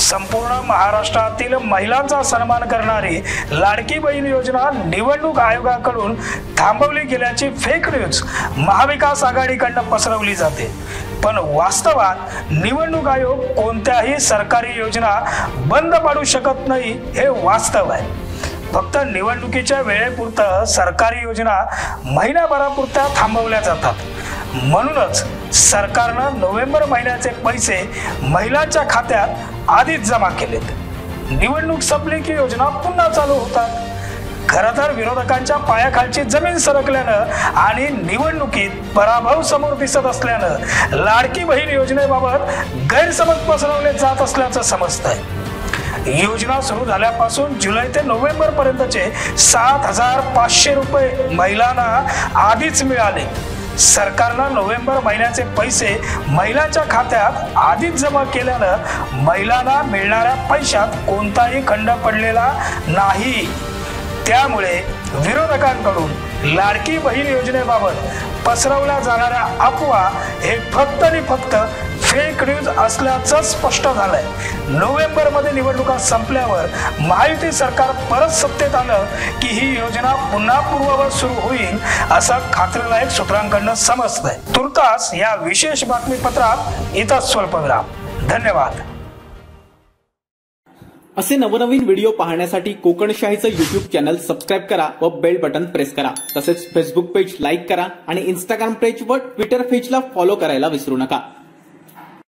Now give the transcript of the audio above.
संपूर्ण महाराष्ट्रातील महिलांचा सन्मान करणारी लाडकी बहीण योजना निवडणूक आयोगाकडून थांबवली गेल्याची फेक न्यूज महाविकास आघाडीकडून पसरवली जाते, पण वास्तवात निवडणूक आयोग कोणत्याही सरकारी योजना बंद पाडू शकत नाही हे वास्तव आहे। फक्त निवडणुकीच्या वेळेपुरतं सरकारी योजना महिनाभरापुरत्या थांबवल्या जातात। म्हणूनच सरकारनं नोव्हेंबर महिन्याचे पैसे महिलांच्या खात्यात आधीच जमा केलेत। निवडणूक संपली की योजना पुन्हा चालू होतात। खरं तर विरोधकांच्या पायाखालची जमीन सरकल्यानं आणि निवडणुकीत पराभव समोर दिसत असल्यानं लाडकी बहीण योजनेबाबत गैरसमज पसरवले जात असल्याचं समजतंय। योजना सुरू झाल्यापासून जुलै ते नोव्हेंबर पर्यंतचे 7,500 रुपये महिलांना आधीच मिळाले। सरकारनं नोव्हेंबर महिन्याचे पैसे महिलांच्या खात्यात आधीच जमा केल्यानं महिलांना मिळणाऱ्या पैशात कोणताही खंड पडलेला नाही। त्यामुळे विरोधकांकडून लाडकी बहीण योजनेबाबत पसरवल्या जाणाऱ्या अफवा हे फक्त आणि फक्त फेक न्यूज असल्याचं स्पष्ट झालंय। नोव्हेंबर मध्ये निवडणुका संपल्यावर महायुती सरकार परत सत्तेत आलं की ही योजना पुन्हा पूर्ववत सुरू होईल असं खात्रीलायक सूत्रांकडून समजतंय। तुर्तास या विशेष बातमीपत्रात इथंच स्वल्पविराम। धन्यवाद। असे नवनवीन व्हिडिओ पाहण्यासाठी कोकणशाहीचं YouTube चॅनल सबस्क्राइब करा व बेल बटन प्रेस करा। तसेच फेसबुक पेज लाईक करा आणि इंस्टाग्राम पेज व ट्विटर पेजला फॉलो करायला विसरू नका।